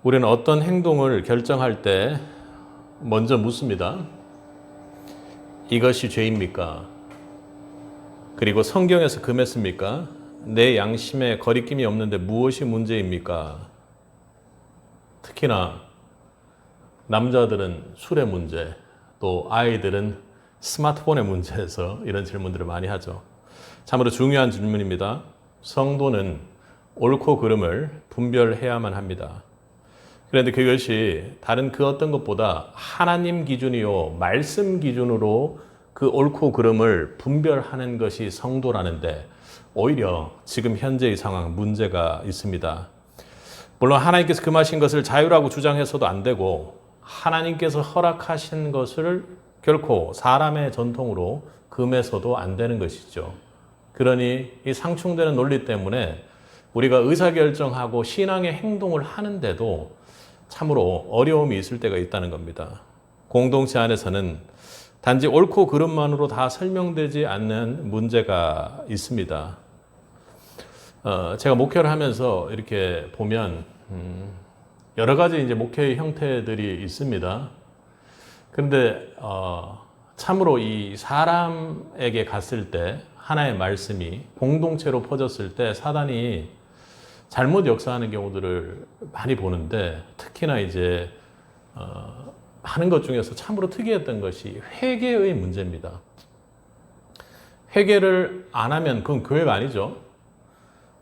우리는 어떤 행동을 결정할 때 먼저 묻습니다. 이것이 죄입니까? 그리고 성경에서 금했습니까? 내 양심에 거리낌이 없는데 무엇이 문제입니까? 특히나 남자들은 술의 문제, 또 아이들은 스마트폰의 문제에서 이런 질문들을 많이 하죠. 참으로 중요한 질문입니다. 성도는 옳고 그름을 분별해야만 합니다. 그런데 그것이 다른 그 어떤 것보다 하나님 기준이요, 말씀 기준으로 그 옳고 그름을 분별하는 것이 성도라는데 오히려 지금 현재의 상황 문제가 있습니다. 물론 하나님께서 금하신 것을 자유라고 주장해서도 안 되고 하나님께서 허락하신 것을 결코 사람의 전통으로 금해서도 안 되는 것이죠. 그러니 이 상충되는 논리 때문에 우리가 의사결정하고 신앙의 행동을 하는데도 참으로 어려움이 있을 때가 있다는 겁니다. 공동체 안에서는 단지 옳고 그름만으로 다 설명되지 않는 문제가 있습니다. 제가 목회를 하면서 이렇게 보면 여러 가지 이제 목회의 형태들이 있습니다. 그런데 참으로 이 사람에게 갔을 때 하나의 말씀이 공동체로 퍼졌을 때 사단이 잘못 역사하는 경우들을 많이 보는데 특히나 이제 하는 것 중에서 참으로 특이했던 것이 회개의 문제입니다. 회개를 안 하면 그건 교회가 아니죠.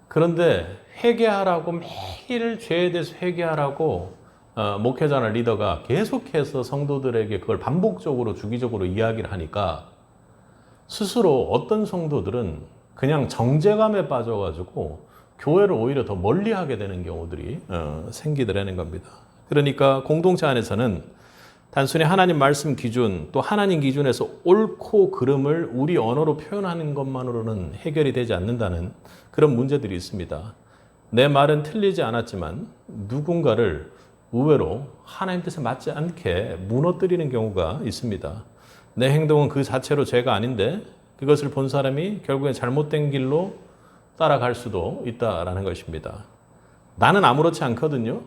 그런데 회개하라고 매일 죄에 대해서 회개하라고 목회자나 리더가 계속해서 성도들에게 그걸 반복적으로 주기적으로 이야기를 하니까 스스로 어떤 성도들은 그냥 정죄감에 빠져가지고 교회를 오히려 더 멀리하게 되는 경우들이 생기더라는 겁니다. 그러니까 공동체 안에서는 단순히 하나님 말씀 기준 또 하나님 기준에서 옳고 그름을 우리 언어로 표현하는 것만으로는 해결이 되지 않는다는 그런 문제들이 있습니다. 내 말은 틀리지 않았지만 누군가를 의외로 하나님 뜻에 맞지 않게 무너뜨리는 경우가 있습니다. 내 행동은 그 자체로 죄가 아닌데 그것을 본 사람이 결국엔 잘못된 길로 따라갈 수도 있다라는 것입니다. 나는 아무렇지 않거든요.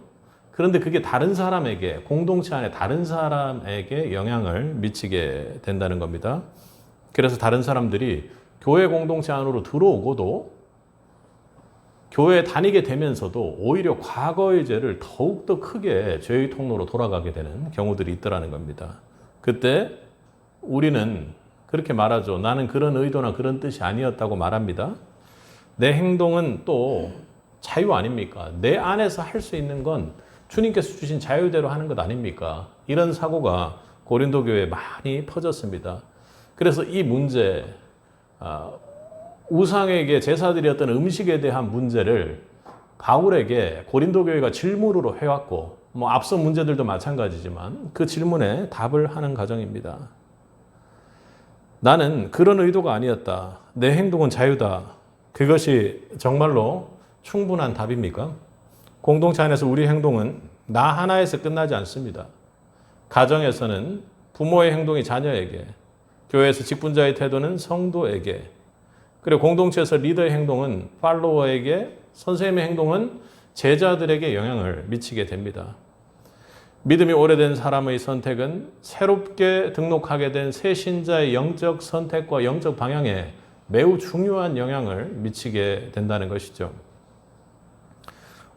그런데 그게 다른 사람에게, 공동체 안에 다른 사람에게 영향을 미치게 된다는 겁니다. 그래서 다른 사람들이 교회 공동체 안으로 들어오고도 교회에 다니게 되면서도 오히려 과거의 죄를 더욱더 크게 죄의 통로로 돌아가게 되는 경우들이 있더라는 겁니다. 그때 우리는 그렇게 말하죠. 나는 그런 의도나 그런 뜻이 아니었다고 말합니다. 내 행동은 또 자유 아닙니까? 내 안에서 할 수 있는 건 주님께서 주신 자유대로 하는 것 아닙니까? 이런 사고가 고린도 교회에 많이 퍼졌습니다. 그래서 이 문제, 우상에게 제사드렸던 음식에 대한 문제를 바울에게 고린도 교회가 질문으로 해왔고, 앞서 문제들도 마찬가지지만 그 질문에 답을 하는 과정입니다. 나는 그런 의도가 아니었다. 내 행동은 자유다. 그것이 정말로 충분한 답입니까? 공동체 안에서 우리 행동은 나 하나에서 끝나지 않습니다. 가정에서는 부모의 행동이 자녀에게, 교회에서 직분자의 태도는 성도에게, 그리고 공동체에서 리더의 행동은 팔로워에게, 선생님의 행동은 제자들에게 영향을 미치게 됩니다. 믿음이 오래된 사람의 선택은 새롭게 등록하게 된 새 신자의 영적 선택과 영적 방향에 매우 중요한 영향을 미치게 된다는 것이죠.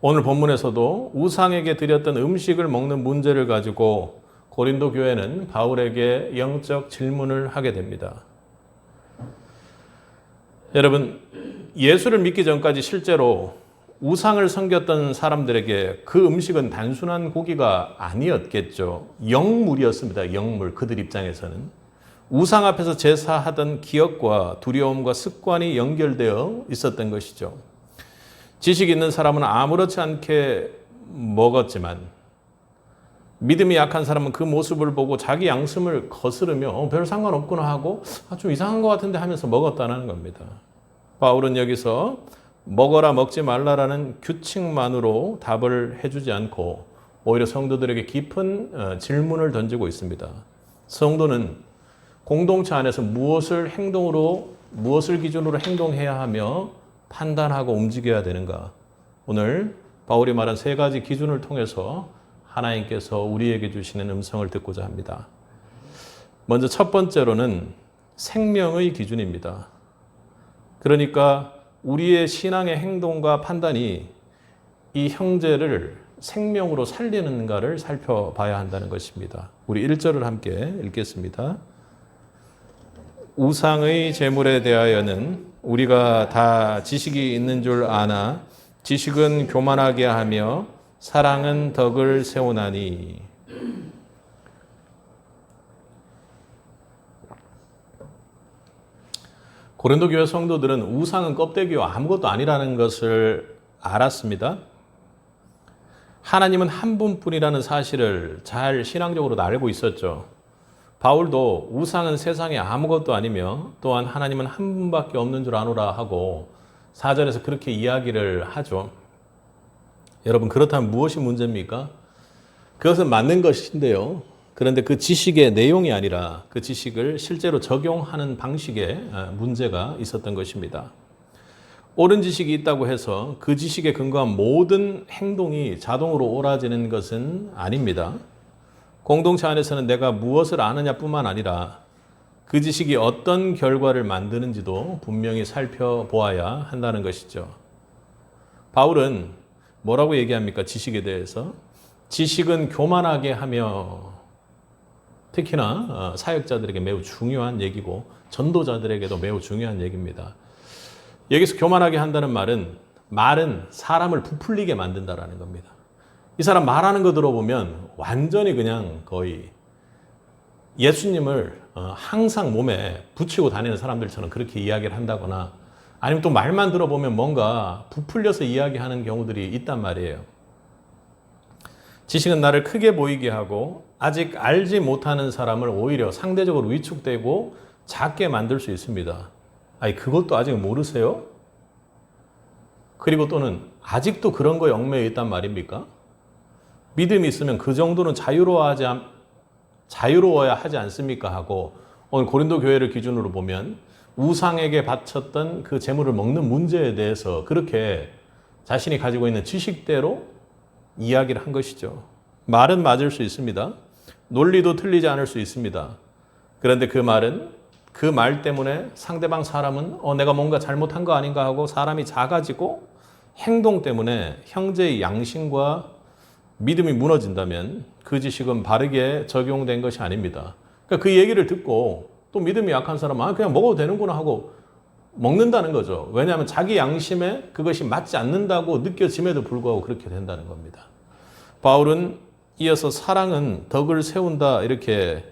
오늘 본문에서도 우상에게 드렸던 음식을 먹는 문제를 가지고 고린도 교회는 바울에게 영적 질문을 하게 됩니다. 여러분, 예수를 믿기 전까지 실제로 우상을 섬겼던 사람들에게 그 음식은 단순한 고기가 아니었겠죠. 영물이었습니다. 영물, 그들 입장에서는. 우상 앞에서 제사하던 기억과 두려움과 습관이 연결되어 있었던 것이죠. 지식 있는 사람은 아무렇지 않게 먹었지만 믿음이 약한 사람은 그 모습을 보고 자기 양심을 거스르며 별 상관없구나 하고 좀 이상한 것 같은데 하면서 먹었다는 겁니다. 바울은 여기서 먹어라 먹지 말라라는 규칙만으로 답을 해주지 않고 오히려 성도들에게 깊은 질문을 던지고 있습니다. 성도는 공동체 안에서 무엇을 기준으로 행동해야 하며 판단하고 움직여야 되는가? 오늘 바울이 말한 세 가지 기준을 통해서 하나님께서 우리에게 주시는 음성을 듣고자 합니다. 먼저 첫 번째로는 생명의 기준입니다. 그러니까 우리의 신앙의 행동과 판단이 이 형제를 생명으로 살리는가를 살펴봐야 한다는 것입니다. 우리 1절을 함께 읽겠습니다. 우상의 제물에 대하여는 우리가 다 지식이 있는 줄 아나 지식은 교만하게 하며 사랑은 덕을 세우나니. 고린도 교회 성도들은 우상은 껍데기와 아무것도 아니라는 것을 알았습니다. 하나님은 한 분뿐이라는 사실을 잘 신앙적으로 알고 있었죠. 바울도 우상은 세상에 아무것도 아니며 또한 하나님은 한 분밖에 없는 줄 아노라 하고 4절에서 그렇게 이야기를 하죠. 여러분, 그렇다면 무엇이 문제입니까? 그것은 맞는 것인데요. 그런데 그 지식의 내용이 아니라 그 지식을 실제로 적용하는 방식에 문제가 있었던 것입니다. 옳은 지식이 있다고 해서 그 지식에 근거한 모든 행동이 자동으로 옳아지는 것은 아닙니다. 공동체 안에서는 내가 무엇을 아느냐뿐만 아니라 그 지식이 어떤 결과를 만드는지도 분명히 살펴보아야 한다는 것이죠. 바울은 뭐라고 얘기합니까? 지식에 대해서. 지식은 교만하게 하며, 특히나 사역자들에게 매우 중요한 얘기고 전도자들에게도 매우 중요한 얘기입니다. 여기서 교만하게 한다는 말은 사람을 부풀리게 만든다라는 겁니다. 이 사람 말하는 거 들어보면 완전히 그냥 거의 예수님을 항상 몸에 붙이고 다니는 사람들처럼 그렇게 이야기를 한다거나, 아니면 또 말만 들어보면 뭔가 부풀려서 이야기하는 경우들이 있단 말이에요. 지식은 나를 크게 보이게 하고 아직 알지 못하는 사람을 오히려 상대적으로 위축되고 작게 만들 수 있습니다. 아니, 그것도 아직 모르세요? 그리고 또는 아직도 그런 거에 얽매여 있단 말입니까? 믿음이 있으면 그 정도는 자유로워야 하지 않습니까? 하고, 오늘 고린도 교회를 기준으로 보면 우상에게 바쳤던 그 재물을 먹는 문제에 대해서 그렇게 자신이 가지고 있는 지식대로 이야기를 한 것이죠. 말은 맞을 수 있습니다. 논리도 틀리지 않을 수 있습니다. 그런데 그 말은 그 말 때문에 상대방 사람은 내가 뭔가 잘못한 거 아닌가 하고 사람이 작아지고 행동 때문에 형제의 양심과 믿음이 무너진다면 그 지식은 바르게 적용된 것이 아닙니다. 그러니까 그 얘기를 듣고 또 믿음이 약한 사람은 그냥 먹어도 되는구나 하고 먹는다는 거죠. 왜냐하면 자기 양심에 그것이 맞지 않는다고 느껴짐에도 불구하고 그렇게 된다는 겁니다. 바울은 이어서 사랑은 덕을 세운다 이렇게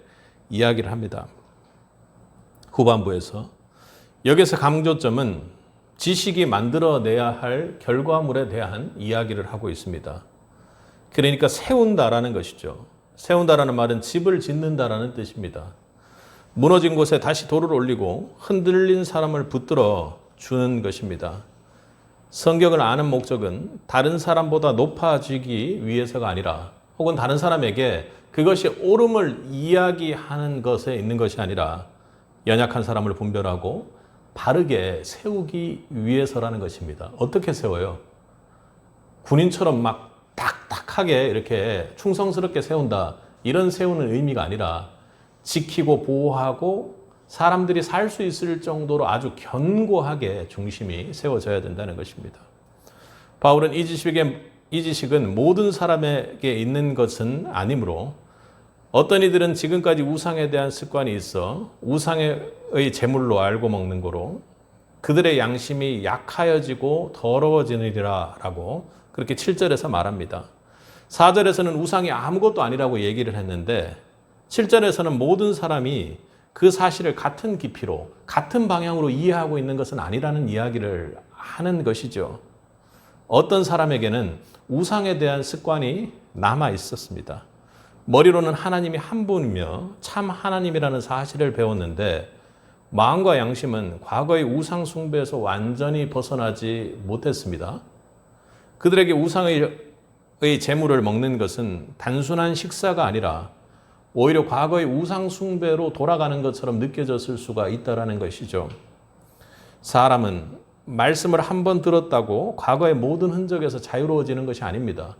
이야기를 합니다. 후반부에서. 여기서 강조점은 지식이 만들어내야 할 결과물에 대한 이야기를 하고 있습니다. 그러니까 세운다라는 것이죠. 세운다라는 말은 집을 짓는다라는 뜻입니다. 무너진 곳에 다시 돌을 올리고 흔들린 사람을 붙들어 주는 것입니다. 성경을 아는 목적은 다른 사람보다 높아지기 위해서가 아니라, 혹은 다른 사람에게 그것이 옳음을 이야기하는 것에 있는 것이 아니라 연약한 사람을 분별하고 바르게 세우기 위해서라는 것입니다. 어떻게 세워요? 군인처럼 막 딱딱하게 이렇게 충성스럽게 세운다, 이런 세우는 의미가 아니라 지키고 보호하고 사람들이 살 수 있을 정도로 아주 견고하게 중심이 세워져야 된다는 것입니다. 바울은 이 지식은 모든 사람에게 있는 것은 아니므로, 어떤 이들은 지금까지 우상에 대한 습관이 있어 우상의 제물로 알고 먹는 거로 그들의 양심이 약하여지고 더러워지느니라 라고 그렇게 7절에서 말합니다. 4절에서는 우상이 아무것도 아니라고 얘기를 했는데 7절에서는 모든 사람이 그 사실을 같은 깊이로 같은 방향으로 이해하고 있는 것은 아니라는 이야기를 하는 것이죠. 어떤 사람에게는 우상에 대한 습관이 남아 있었습니다. 머리로는 하나님이 한 분이며 참 하나님이라는 사실을 배웠는데 마음과 양심은 과거의 우상 숭배에서 완전히 벗어나지 못했습니다. 그들에게 우상의 제물을 먹는 것은 단순한 식사가 아니라 오히려 과거의 우상 숭배로 돌아가는 것처럼 느껴졌을 수가 있다는 것이죠. 사람은 말씀을 한 번 들었다고 과거의 모든 흔적에서 자유로워지는 것이 아닙니다.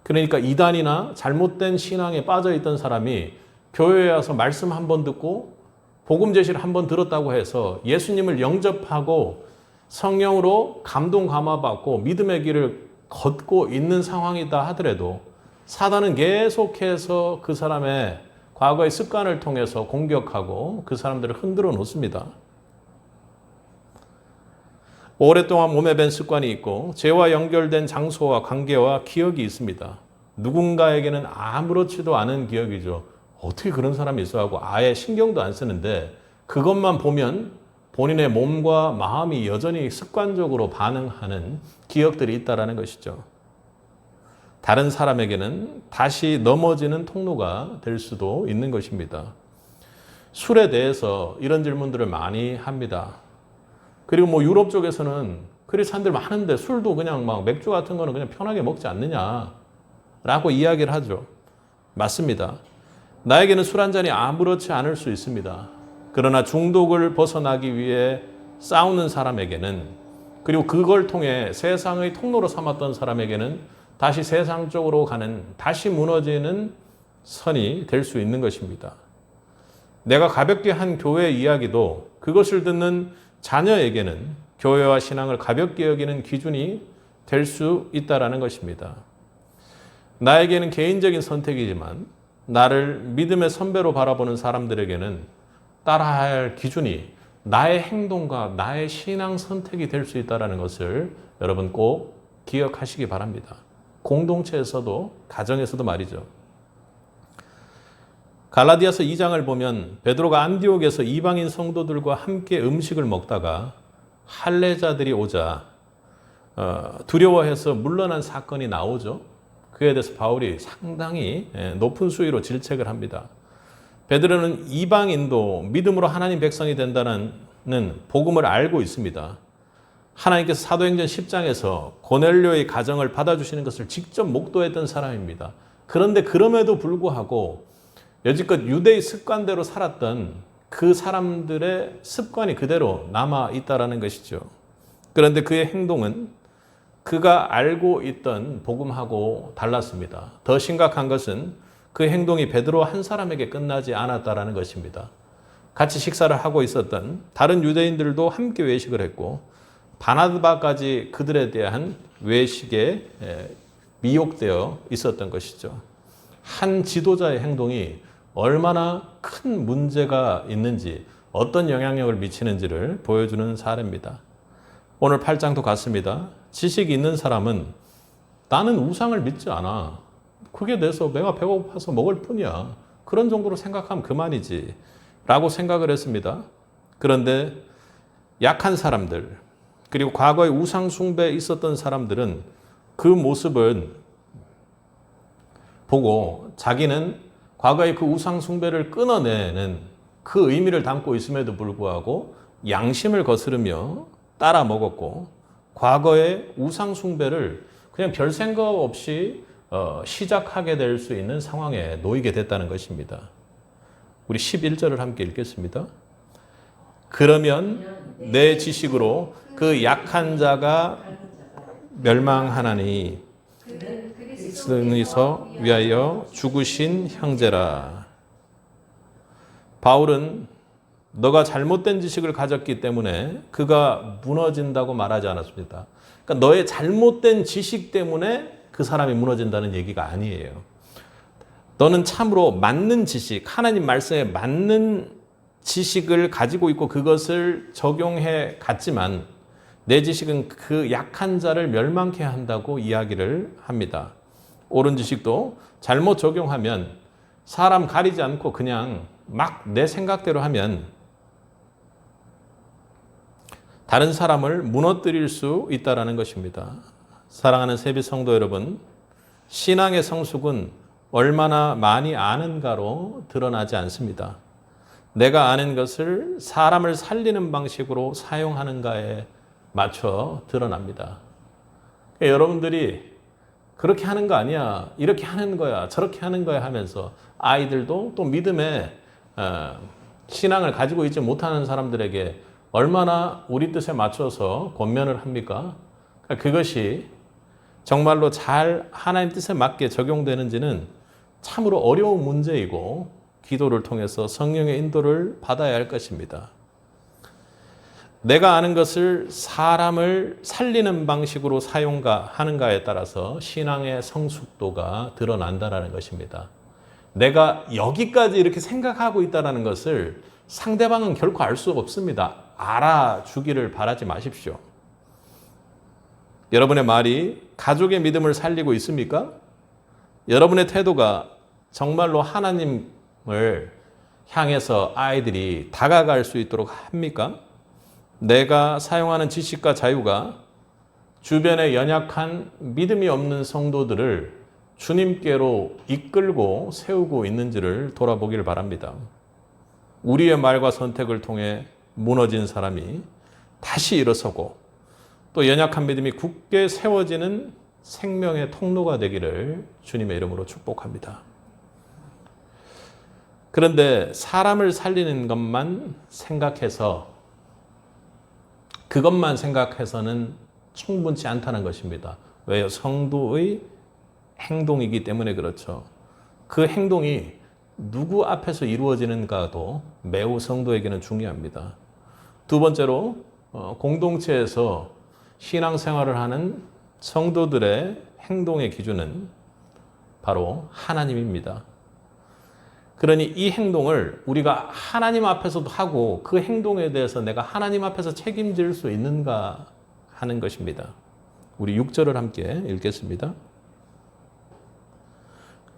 그러니까 이단이나 잘못된 신앙에 빠져 있던 사람이 교회에 와서 말씀 한 번 듣고 복음 제시를 한 번 들었다고 해서 예수님을 영접하고 성령으로 감동 감화받고 믿음의 길을 걷고 있는 상황이다 하더라도 사단은 계속해서 그 사람의 과거의 습관을 통해서 공격하고 그 사람들을 흔들어 놓습니다. 오랫동안 몸에 밴 습관이 있고 죄와 연결된 장소와 관계와 기억이 있습니다. 누군가에게는 아무렇지도 않은 기억이죠. 어떻게 그런 사람이 있어 하고 아예 신경도 안 쓰는데 그것만 보면 본인의 몸과 마음이 여전히 습관적으로 반응하는 기억들이 있다는 것이죠. 다른 사람에게는 다시 넘어지는 통로가 될 수도 있는 것입니다. 술에 대해서 이런 질문들을 많이 합니다. 그리고 유럽 쪽에서는 크리스찬들 많은데 술도 그냥 맥주 같은 거는 그냥 편하게 먹지 않느냐라고 이야기를 하죠. 맞습니다. 나에게는 술 한 잔이 아무렇지 않을 수 있습니다. 그러나 중독을 벗어나기 위해 싸우는 사람에게는 그리고 그걸 통해 세상의 통로로 삼았던 사람에게는 다시 세상 쪽으로 가는 다시 무너지는 선이 될 수 있는 것입니다. 내가 가볍게 한 교회 이야기도 그것을 듣는 자녀에게는 교회와 신앙을 가볍게 여기는 기준이 될 수 있다는 것입니다. 나에게는 개인적인 선택이지만 나를 믿음의 선배로 바라보는 사람들에게는 따라야 할 기준이 나의 행동과 나의 신앙 선택이 될 수 있다는 것을 여러분 꼭 기억하시기 바랍니다. 공동체에서도 가정에서도 말이죠. 갈라디아서 2장을 보면 베드로가 안디옥에서 이방인 성도들과 함께 음식을 먹다가 할례자들이 오자 두려워해서 물러난 사건이 나오죠. 그에 대해서 바울이 상당히 높은 수위로 질책을 합니다. 베드로는 이방인도 믿음으로 하나님 백성이 된다는 복음을 알고 있습니다. 하나님께서 사도행전 10장에서 고넬료의 가정을 받아주시는 것을 직접 목도했던 사람입니다. 그런데 그럼에도 불구하고 여지껏 유대의 습관대로 살았던 그 사람들의 습관이 그대로 남아 있다는 것이죠. 그런데 그의 행동은 그가 알고 있던 복음하고 달랐습니다. 더 심각한 것은 그 행동이 베드로 한 사람에게 끝나지 않았다는 것입니다. 같이 식사를 하고 있었던 다른 유대인들도 함께 외식을 했고 바나바까지 그들에 대한 외식에 미혹되어 있었던 것이죠. 한 지도자의 행동이 얼마나 큰 문제가 있는지 어떤 영향력을 미치는지를 보여주는 사례입니다. 오늘 8장도 같습니다. 지식이 있는 사람은 나는 우상을 믿지 않아. 그게 돼서 내가 배고파서 먹을 뿐이야. 그런 정도로 생각하면 그만이지. 라고 생각을 했습니다. 그런데 약한 사람들, 그리고 과거에 우상 숭배에 있었던 사람들은 그 모습을 보고 자기는 과거의 그 우상 숭배를 끊어내는 그 의미를 담고 있음에도 불구하고 양심을 거스르며 따라 먹었고 과거의 우상 숭배를 그냥 별 생각 없이 시작하게 될 수 있는 상황에 놓이게 됐다는 것입니다. 우리 11절을 함께 읽겠습니다. 그러면 내 지식으로 그 약한 자가 멸망하나니 그리스도에서 위하여 죽으신 형제라. 바울은 너가 잘못된 지식을 가졌기 때문에 그가 무너진다고 말하지 않았습니다. 그러니까 너의 잘못된 지식 때문에 그 사람이 무너진다는 얘기가 아니에요. 너는 참으로 맞는 지식, 하나님 말씀에 맞는 지식을 가지고 있고 그것을 적용해 갔지만 내 지식은 그 약한 자를 멸망케 한다고 이야기를 합니다. 옳은 지식도 잘못 적용하면 사람 가리지 않고 그냥 막 내 생각대로 하면 다른 사람을 무너뜨릴 수 있다는 것입니다. 사랑하는 세비 성도 여러분, 신앙의 성숙은 얼마나 많이 아는가로 드러나지 않습니다. 내가 아는 것을 사람을 살리는 방식으로 사용하는가에 맞춰 드러납니다. 여러분들이 그렇게 하는 거 아니야, 이렇게 하는 거야, 저렇게 하는 거야 하면서 아이들도 또 믿음의 신앙을 가지고 있지 못하는 사람들에게 얼마나 우리 뜻에 맞춰서 권면을 합니까? 그것이 정말로 잘 하나님 뜻에 맞게 적용되는지는 참으로 어려운 문제이고 기도를 통해서 성령의 인도를 받아야 할 것입니다. 내가 아는 것을 사람을 살리는 방식으로 사용하는가에 따라서 신앙의 성숙도가 드러난다는 것입니다. 내가 여기까지 이렇게 생각하고 있다는 것을 상대방은 결코 알 수 없습니다. 알아주기를 바라지 마십시오. 여러분의 말이 가족의 믿음을 살리고 있습니까? 여러분의 태도가 정말로 하나님을 향해서 아이들이 다가갈 수 있도록 합니까? 내가 사용하는 지식과 자유가 주변에 연약한 믿음이 없는 성도들을 주님께로 이끌고 세우고 있는지를 돌아보길 바랍니다. 우리의 말과 선택을 통해 무너진 사람이 다시 일어서고 또 연약한 믿음이 굳게 세워지는 생명의 통로가 되기를 주님의 이름으로 축복합니다. 그런데 사람을 살리는 것만 생각해서 그것만 생각해서는 충분치 않다는 것입니다. 왜요? 성도의 행동이기 때문에 그렇죠. 그 행동이 누구 앞에서 이루어지는가도 매우 성도에게는 중요합니다. 두 번째로 공동체에서 신앙생활을 하는 성도들의 행동의 기준은 바로 하나님입니다. 그러니 이 행동을 우리가 하나님 앞에서도 하고 그 행동에 대해서 내가 하나님 앞에서 책임질 수 있는가 하는 것입니다. 우리 6절을 함께 읽겠습니다.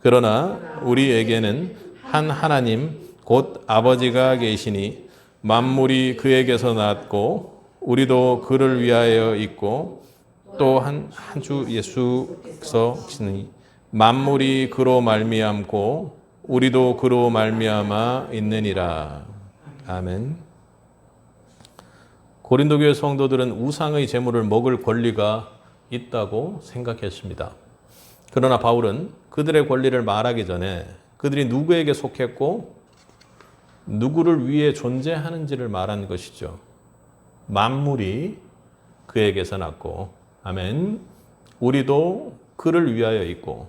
그러나 우리에게는 한 하나님 곧 아버지가 계시니 만물이 그에게서 났고 우리도 그를 위하여 있고 또 한 주 예수께서 계시니 만물이 그로 말미암고 우리도 그로 말미암아 있느니라. 아멘. 고린도 교회 성도들은 우상의 제물을 먹을 권리가 있다고 생각했습니다. 그러나 바울은 그들의 권리를 말하기 전에 그들이 누구에게 속했고 누구를 위해 존재하는지를 말한 것이죠. 만물이 그에게서 났고, 아멘. 우리도 그를 위하여 있고,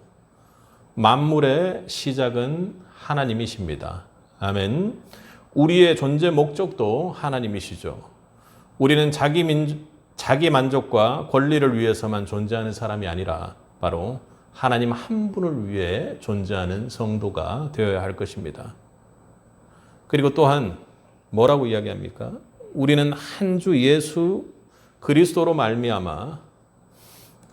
만물의 시작은 하나님이십니다. 아멘. 우리의 존재 목적도 하나님이시죠. 우리는 자기 만족과 권리를 위해서만 존재하는 사람이 아니라 바로 하나님 한 분을 위해 존재하는 성도가 되어야 할 것입니다. 그리고 또한 뭐라고 이야기합니까? 우리는 한 주 예수 그리스도로 말미암아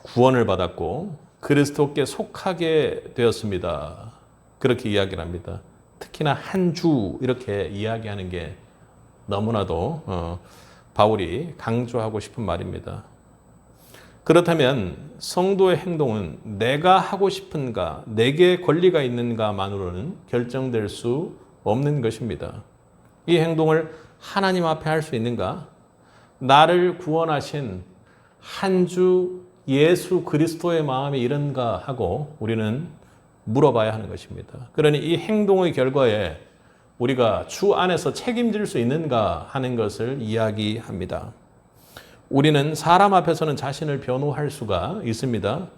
구원을 받았고 그리스도께 속하게 되었습니다. 그렇게 이야기를 합니다. 특히나 한 주 이렇게 이야기하는 게 너무나도 바울이 강조하고 싶은 말입니다. 그렇다면 성도의 행동은 내가 하고 싶은가, 내게 권리가 있는가만으로는 결정될 수 없는 것입니다. 이 행동을 하나님 앞에 할 수 있는가? 나를 구원하신 한 주 예수 그리스도의 마음이 이런가 하고 우리는 물어봐야 하는 것입니다. 그러니 이 행동의 결과에 우리가 주 안에서 책임질 수 있는가 하는 것을 이야기합니다. 우리는 사람 앞에서는 자신을 변호할 수가 있습니다.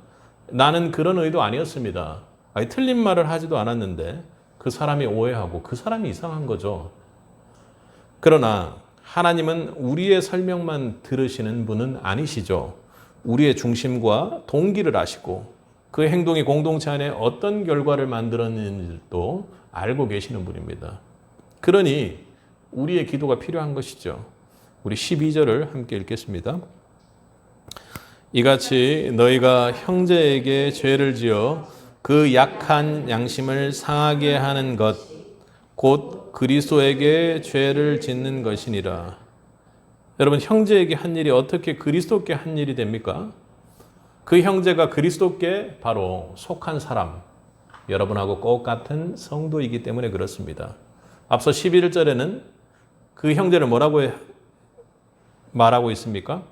나는 그런 의도 아니었습니다. 틀린 말을 하지도 않았는데 그 사람이 오해하고 그 사람이 이상한 거죠. 그러나 하나님은 우리의 설명만 들으시는 분은 아니시죠. 우리의 중심과 동기를 아시고 그 행동이 공동체 안에 어떤 결과를 만들었는지도 알고 계시는 분입니다. 그러니 우리의 기도가 필요한 것이죠. 우리 12절을 함께 읽겠습니다. 이같이 너희가 형제에게 죄를 지어 그 약한 양심을 상하게 하는 것 곧 그리스도에게 죄를 짓는 것이니라. 여러분, 형제에게 한 일이 어떻게 그리스도께 한 일이 됩니까? 그 형제가 그리스도께 바로 속한 사람, 여러분하고 똑같은 성도이기 때문에 그렇습니다. 앞서 11절에는 그 형제를 뭐라고 말하고 있습니까?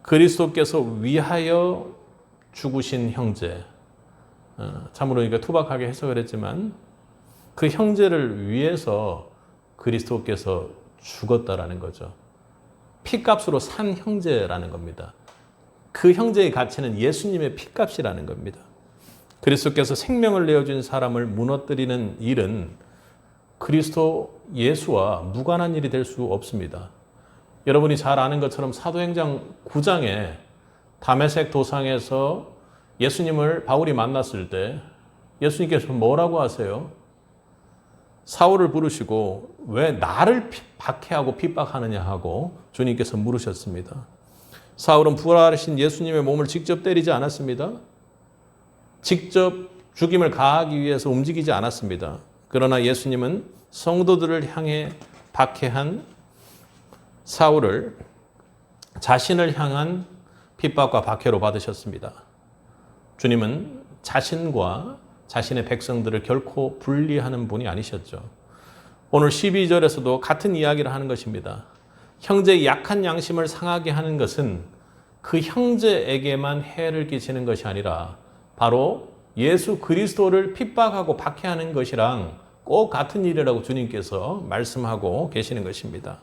그리스도께서 위하여 죽으신 형제. 참으로 이게 투박하게 해석을 했지만 그 형제를 위해서 그리스도께서 죽었다라는 거죠. 피값으로 산 형제라는 겁니다. 그 형제의 가치는 예수님의 피값이라는 겁니다. 그리스도께서 생명을 내어준 사람을 무너뜨리는 일은 그리스도 예수와 무관한 일이 될 수 없습니다. 여러분이 잘 아는 것처럼 사도행전 9장에 다메섹 도상에서 예수님을 바울이 만났을 때 예수님께서 뭐라고 하세요? 사울을 부르시고 왜 나를 박해하고 핍박하느냐 하고 주님께서 물으셨습니다. 사울은 부활하신 예수님의 몸을 직접 때리지 않았습니다. 직접 죽임을 가하기 위해서 움직이지 않았습니다. 그러나 예수님은 성도들을 향해 박해한 사울을 자신을 향한 핍박과 박해로 받으셨습니다. 주님은 자신과 자신의 백성들을 결코 분리하는 분이 아니셨죠. 오늘 12절에서도 같은 이야기를 하는 것입니다. 형제의 약한 양심을 상하게 하는 것은 그 형제에게만 해를 끼치는 것이 아니라 바로 예수 그리스도를 핍박하고 박해하는 것이랑 꼭 같은 일이라고 주님께서 말씀하고 계시는 것입니다.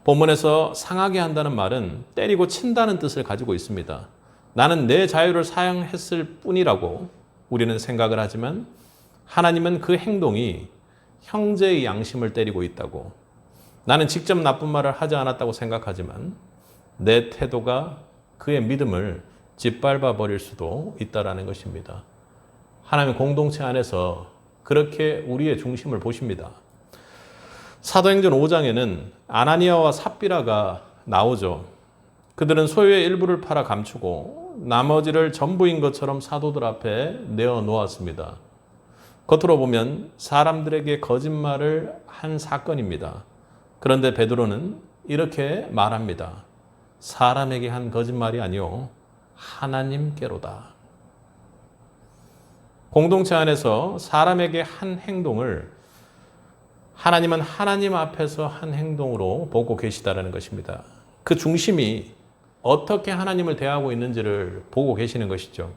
본문에서 상하게 한다는 말은 때리고 친다는 뜻을 가지고 있습니다. 나는 내 자유를 사용했을 뿐이라고 우리는 생각을 하지만 하나님은 그 행동이 형제의 양심을 때리고 있다고, 나는 직접 나쁜 말을 하지 않았다고 생각하지만 내 태도가 그의 믿음을 짓밟아 버릴 수도 있다라는 것입니다. 하나님의 공동체 안에서 그렇게 우리의 중심을 보십니다. 사도행전 5장에는 아나니아와 삽비라가 나오죠. 그들은 소유의 일부를 팔아 감추고 나머지를 전부인 것처럼 사도들 앞에 내어놓았습니다. 겉으로 보면 사람들에게 거짓말을 한 사건입니다. 그런데 베드로는 이렇게 말합니다. 사람에게 한 거짓말이 아니요 하나님께로다. 공동체 안에서 사람에게 한 행동을 하나님은 하나님 앞에서 한 행동으로 보고 계시다라는 것입니다. 그 중심이 어떻게 하나님을 대하고 있는지를 보고 계시는 것이죠.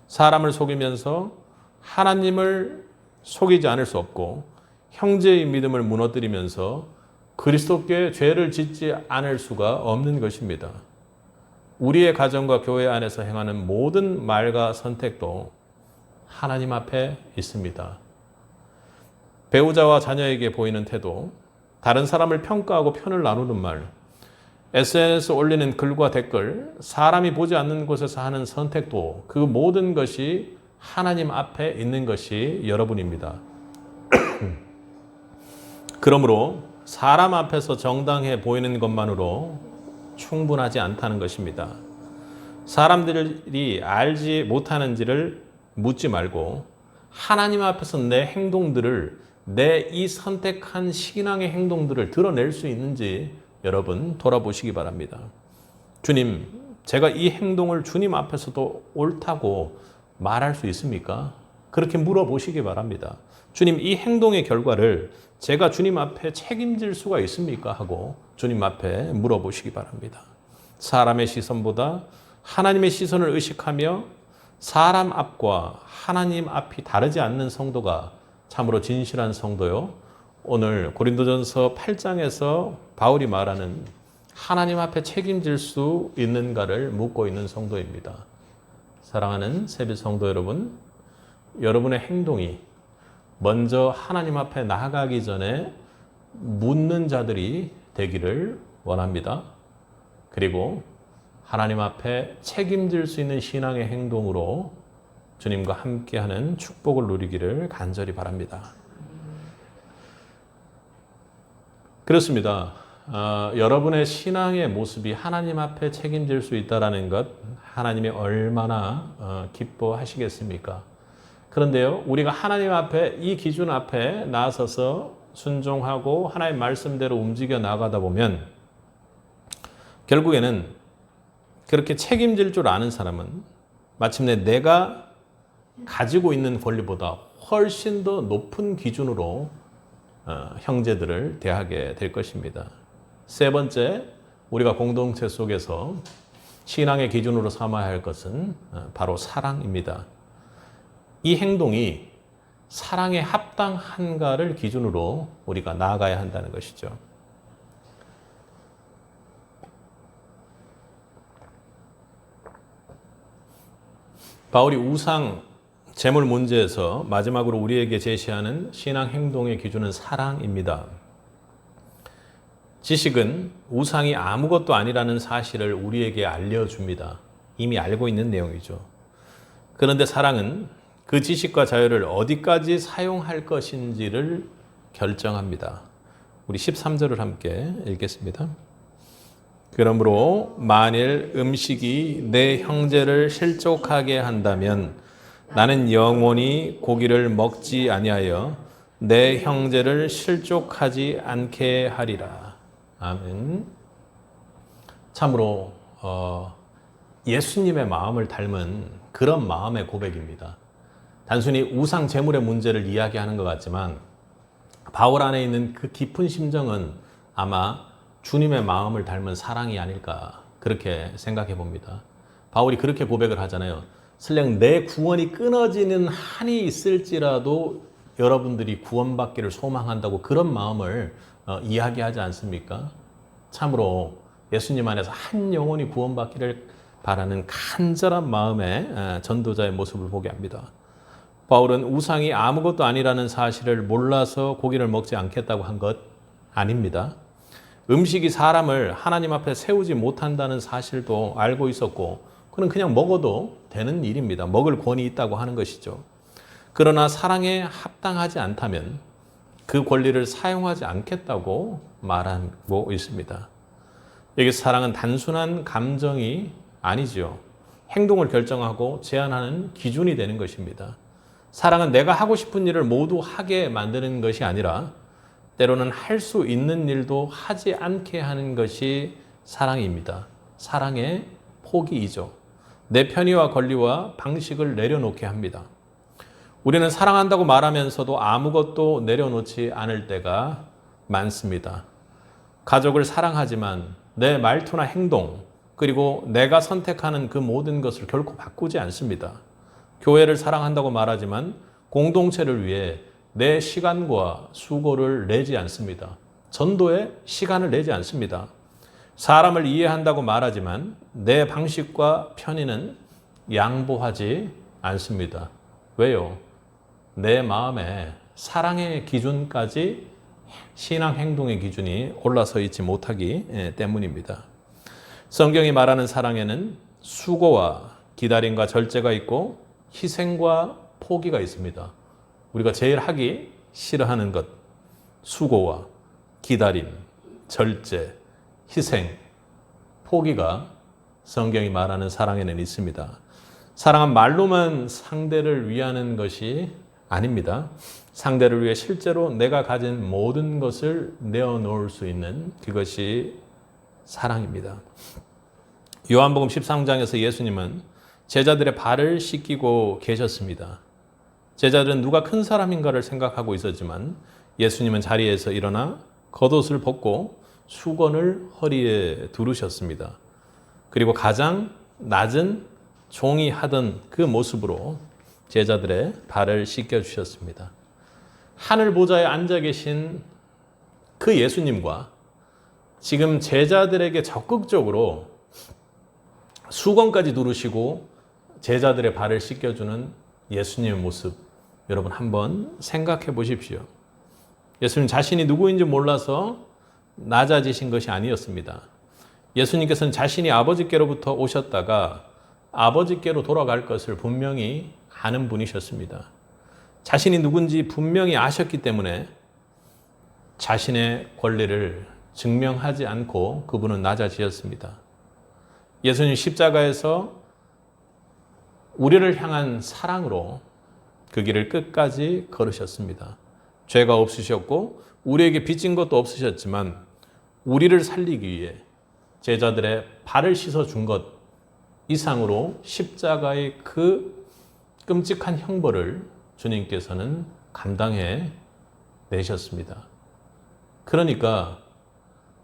사람을 속이면서 하나님을 속이지 않을 수 없고 형제의 믿음을 무너뜨리면서 그리스도께 죄를 짓지 않을 수가 없는 것입니다. 우리의 가정과 교회 안에서 행하는 모든 말과 선택도 하나님 앞에 있습니다. 배우자와 자녀에게 보이는 태도, 다른 사람을 평가하고 편을 나누는 말, SNS 올리는 글과 댓글, 사람이 보지 않는 곳에서 하는 선택도 그 모든 것이 하나님 앞에 있는 것이 여러분입니다. 그러므로 사람 앞에서 정당해 보이는 것만으로 충분하지 않다는 것입니다. 사람들이 알지 못하는지를 묻지 말고 하나님 앞에서 내 행동들을, 내 이 선택한 신앙의 행동들을 드러낼 수 있는지 여러분 돌아보시기 바랍니다. 주님, 제가 이 행동을 주님 앞에서도 옳다고 말할 수 있습니까? 그렇게 물어보시기 바랍니다. 주님, 이 행동의 결과를 제가 주님 앞에 책임질 수가 있습니까? 하고 주님 앞에 물어보시기 바랍니다. 사람의 시선보다 하나님의 시선을 의식하며 사람 앞과 하나님 앞이 다르지 않는 성도가 참으로 진실한 성도요. 오늘 고린도전서 8장에서 바울이 말하는 하나님 앞에 책임질 수 있는가를 묻고 있는 성도입니다. 사랑하는 세빛 성도 여러분, 여러분의 행동이 먼저 하나님 앞에 나아가기 전에 묻는 자들이 되기를 원합니다. 그리고 하나님 앞에 책임질 수 있는 신앙의 행동으로 주님과 함께하는 축복을 누리기를 간절히 바랍니다. 그렇습니다. 여러분의 신앙의 모습이 하나님 앞에 책임질 수 있다는 것, 하나님이 얼마나 기뻐하시겠습니까? 그런데요, 우리가 하나님 앞에, 이 기준 앞에 나서서 순종하고 하나님 말씀대로 움직여 나가다 보면 결국에는 그렇게 책임질 줄 아는 사람은 마침내 내가 가지고 있는 권리보다 훨씬 더 높은 기준으로 형제들을 대하게 될 것입니다. 세 번째, 우리가 공동체 속에서 신앙의 기준으로 삼아야 할 것은 바로 사랑입니다. 이 행동이 사랑에 합당한가를 기준으로 우리가 나아가야 한다는 것이죠. 바울이 우상 재물 문제에서 마지막으로 우리에게 제시하는 신앙 행동의 기준은 사랑입니다. 지식은 우상이 아무것도 아니라는 사실을 우리에게 알려줍니다. 이미 알고 있는 내용이죠. 그런데 사랑은 그 지식과 자유를 어디까지 사용할 것인지를 결정합니다. 우리 13절을 함께 읽겠습니다. 그러므로 만일 음식이 내 형제를 실족하게 한다면 나는 영원히 고기를 먹지 아니하여 내 형제를 실족하지 않게 하리라. 아멘. 참으로 예수님의 마음을 닮은 그런 마음의 고백입니다. 단순히 우상 제물의 문제를 이야기하는 것 같지만 바울 안에 있는 그 깊은 심정은 아마 주님의 마음을 닮은 사랑이 아닐까 그렇게 생각해 봅니다. 바울이 그렇게 고백을 하잖아요. 설령 내 구원이 끊어지는 한이 있을지라도 여러분들이 구원받기를 소망한다고 그런 마음을 이야기하지 않습니까? 참으로 예수님 안에서 한 영혼이 구원받기를 바라는 간절한 마음의 전도자의 모습을 보게 합니다. 바울은 우상이 아무것도 아니라는 사실을 몰라서 고기를 먹지 않겠다고 한 것 아닙니다. 음식이 사람을 하나님 앞에 세우지 못한다는 사실도 알고 있었고 그는 그냥 먹어도 되는 일입니다. 먹을 권위 있다고 하는 것이죠. 그러나 사랑에 합당하지 않다면 그 권리를 사용하지 않겠다고 말하고 있습니다. 여기서 사랑은 단순한 감정이 아니죠. 행동을 결정하고 제한하는 기준이 되는 것입니다. 사랑은 내가 하고 싶은 일을 모두 하게 만드는 것이 아니라 때로는 할 수 있는 일도 하지 않게 하는 것이 사랑입니다. 사랑의 포기이죠. 내 편의와 권리와 방식을 내려놓게 합니다. 우리는 사랑한다고 말하면서도 아무것도 내려놓지 않을 때가 많습니다. 가족을 사랑하지만 내 말투나 행동, 그리고 내가 선택하는 그 모든 것을 결코 바꾸지 않습니다. 교회를 사랑한다고 말하지만 공동체를 위해 내 시간과 수고를 내지 않습니다. 전도에 시간을 내지 않습니다. 사람을 이해한다고 말하지만 내 방식과 편의는 양보하지 않습니다. 왜요? 내 마음에 사랑의 기준까지 신앙 행동의 기준이 올라서 있지 못하기 때문입니다. 성경이 말하는 사랑에는 수고와 기다림과 절제가 있고 희생과 포기가 있습니다. 우리가 제일 하기 싫어하는 것, 수고와 기다림, 절제, 희생, 포기가 성경이 말하는 사랑에는 있습니다. 사랑은 말로만 상대를 위하는 것이 아닙니다. 상대를 위해 실제로 내가 가진 모든 것을 내어놓을 수 있는 그것이 사랑입니다. 요한복음 13장에서 예수님은 제자들의 발을 씻기고 계셨습니다. 제자들은 누가 큰 사람인가를 생각하고 있었지만 예수님은 자리에서 일어나 겉옷을 벗고 수건을 허리에 두르셨습니다. 그리고 가장 낮은 종이 하던 그 모습으로 제자들의 발을 씻겨주셨습니다. 하늘 보좌에 앉아 계신 그 예수님과 지금 제자들에게 적극적으로 수건까지 두르시고 제자들의 발을 씻겨주는 예수님의 모습, 여러분 한번 생각해 보십시오. 예수님 자신이 누구인지 몰라서 낮아지신 것이 아니었습니다. 예수님께서는 자신이 아버지께로부터 오셨다가 아버지께로 돌아갈 것을 분명히 아는 분이셨습니다. 자신이 누군지 분명히 아셨기 때문에 자신의 권리를 증명하지 않고 그분은 낮아지셨습니다. 예수님 십자가에서 우리를 향한 사랑으로 그 길을 끝까지 걸으셨습니다. 죄가 없으셨고 우리에게 빚진 것도 없으셨지만 우리를 살리기 위해 제자들의 발을 씻어준 것 이상으로 십자가의 그 끔찍한 형벌을 주님께서는 감당해 내셨습니다. 그러니까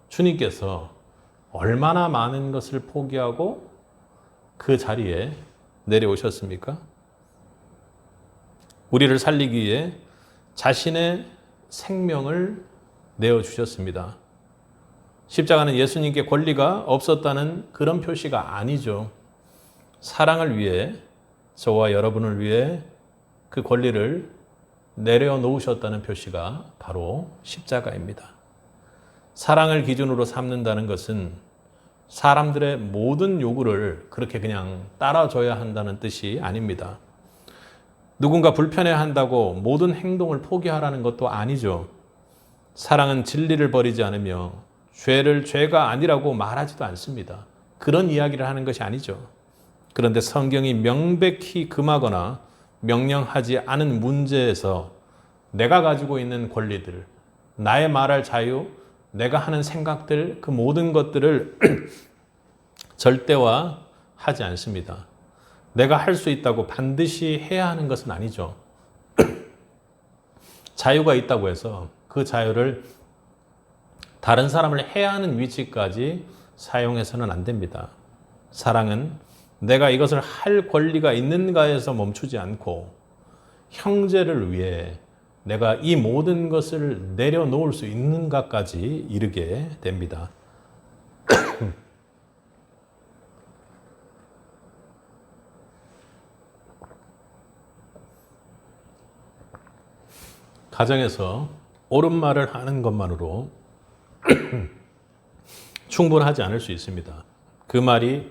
주님께서 얼마나 많은 것을 포기하고 그 자리에 내려오셨습니까? 우리를 살리기 위해 자신의 생명을 내어주셨습니다. 십자가는 예수님께 권리가 없었다는 그런 표시가 아니죠. 사랑을 위해 저와 여러분을 위해 그 권리를 내려놓으셨다는 표시가 바로 십자가입니다. 사랑을 기준으로 삼는다는 것은 사람들의 모든 요구를 그렇게 그냥 따라줘야 한다는 뜻이 아닙니다. 누군가 불편해한다고 모든 행동을 포기하라는 것도 아니죠. 사랑은 진리를 버리지 않으며 죄를 죄가 아니라고 말하지도 않습니다. 그런 이야기를 하는 것이 아니죠. 그런데 성경이 명백히 금하거나 명령하지 않은 문제에서 내가 가지고 있는 권리들, 나의 말할 자유, 내가 하는 생각들, 그 모든 것들을 절대화하지 않습니다. 내가 할 수 있다고 반드시 해야 하는 것은 아니죠. 자유가 있다고 해서 그 자유를 다른 사람을 해야 하는 위치까지 사용해서는 안 됩니다. 사랑은 내가 이것을 할 권리가 있는가에서 멈추지 않고 형제를 위해 내가 이 모든 것을 내려놓을 수 있는가까지 이르게 됩니다. 가정에서 옳은 말을 하는 것만으로 충분하지 않을 수 있습니다. 그 말이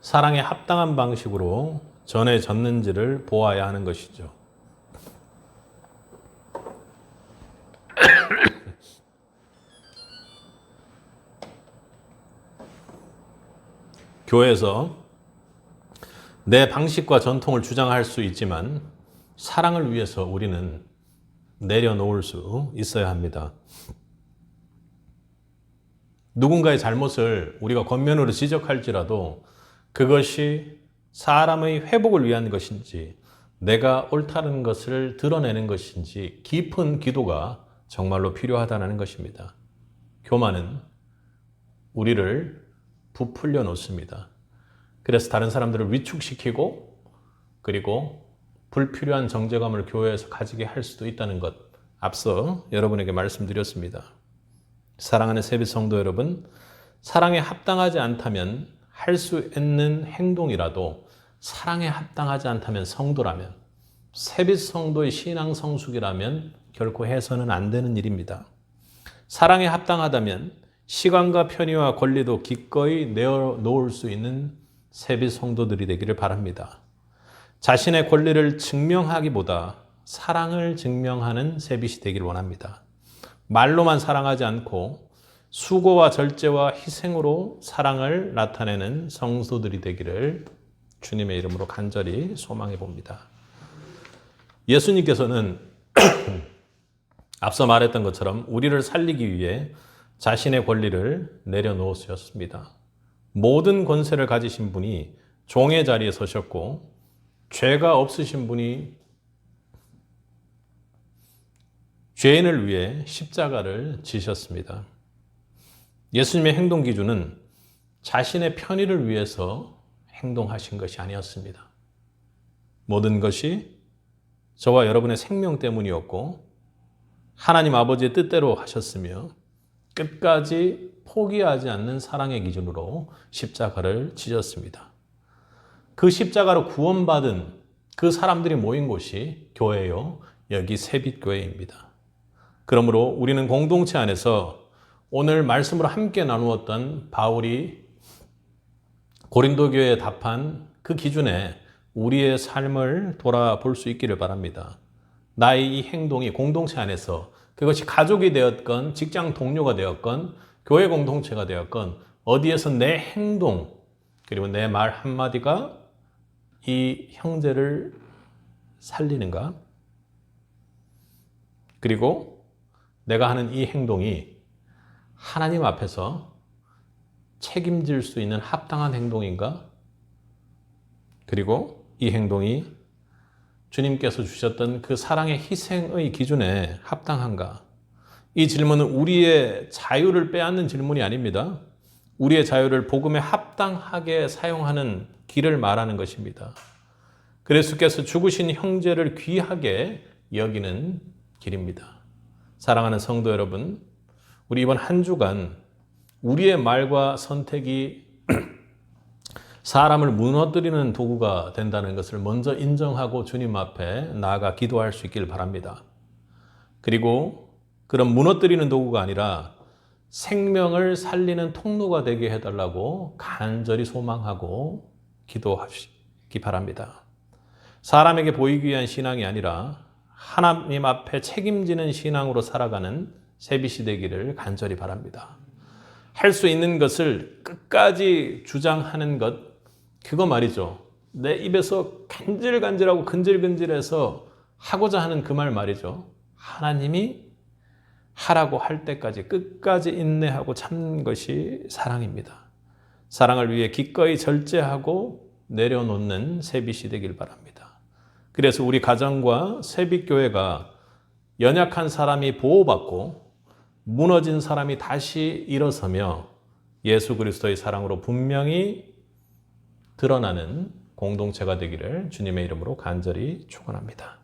사랑에 합당한 방식으로 전해졌는지를 보아야 하는 것이죠. 교회에서 내 방식과 전통을 주장할 수 있지만 사랑을 위해서 우리는 내려놓을 수 있어야 합니다. 누군가의 잘못을 우리가 겉면으로 지적할지라도 그것이 사람의 회복을 위한 것인지 내가 옳다는 것을 드러내는 것인지 깊은 기도가 정말로 필요하다는 것입니다. 교만은 우리를 부풀려 놓습니다. 그래서 다른 사람들을 위축시키고 그리고 불필요한 정죄감을 교회에서 가지게 할 수도 있다는 것, 앞서 여러분에게 말씀드렸습니다. 사랑하는 세빛 성도 여러분, 사랑에 합당하지 않다면 할 수 있는 행동이라도 사랑에 합당하지 않다면 성도라면, 세빛 성도의 신앙 성숙이라면 결코 해서는 안 되는 일입니다. 사랑에 합당하다면 시간과 편의와 권리도 기꺼이 내어놓을 수 있는 세빛 성도들이 되기를 바랍니다. 자신의 권리를 증명하기보다 사랑을 증명하는 세빛이 되기를 원합니다. 말로만 사랑하지 않고 수고와 절제와 희생으로 사랑을 나타내는 성도들이 되기를 주님의 이름으로 간절히 소망해 봅니다. 예수님께서는 앞서 말했던 것처럼 우리를 살리기 위해 자신의 권리를 내려놓으셨습니다. 모든 권세를 가지신 분이 종의 자리에 서셨고 죄가 없으신 분이 죄인을 위해 십자가를 지셨습니다. 예수님의 행동 기준은 자신의 편의를 위해서 행동하신 것이 아니었습니다. 모든 것이 저와 여러분의 생명 때문이었고 하나님 아버지의 뜻대로 하셨으며 끝까지 포기하지 않는 사랑의 기준으로 십자가를 지셨습니다. 그 십자가로 구원받은 그 사람들이 모인 곳이 교회요, 여기 세빛교회입니다. 그러므로 우리는 공동체 안에서 오늘 말씀으로 함께 나누었던 바울이 고린도 교회에 답한 그 기준에 우리의 삶을 돌아볼 수 있기를 바랍니다. 나의 이 행동이 공동체 안에서 그것이 가족이 되었건 직장 동료가 되었건 교회 공동체가 되었건 어디에서 내 행동 그리고 내 말 한마디가 이 형제를 살리는가? 그리고 내가 하는 이 행동이 하나님 앞에서 책임질 수 있는 합당한 행동인가? 그리고 이 행동이 주님께서 주셨던 그 사랑의 희생의 기준에 합당한가? 이 질문은 우리의 자유를 빼앗는 질문이 아닙니다. 우리의 자유를 복음에 합당하게 사용하는 길을 말하는 것입니다. 그리스도께서 죽으신 형제를 귀하게 여기는 길입니다. 사랑하는 성도 여러분, 우리 이번 한 주간 우리의 말과 선택이 사람을 무너뜨리는 도구가 된다는 것을 먼저 인정하고 주님 앞에 나아가 기도할 수 있길 바랍니다. 그리고 그런 무너뜨리는 도구가 아니라 생명을 살리는 통로가 되게 해달라고 간절히 소망하고 기도하시기 바랍니다. 사람에게 보이기 위한 신앙이 아니라 하나님 앞에 책임지는 신앙으로 살아가는 세빛이 되기를 간절히 바랍니다. 할 수 있는 것을 끝까지 주장하는 것, 그거 말이죠. 내 입에서 간질간질하고 근질근질해서 하고자 하는 그 말 말이죠. 하나님이 하라고 할 때까지 끝까지 인내하고 참는 것이 사랑입니다. 사랑을 위해 기꺼이 절제하고 내려놓는 세빛이 되길 바랍니다. 그래서 우리 가정과 세빛교회가 연약한 사람이 보호받고 무너진 사람이 다시 일어서며 예수 그리스도의 사랑으로 분명히 드러나는 공동체가 되기를 주님의 이름으로 간절히 축원합니다.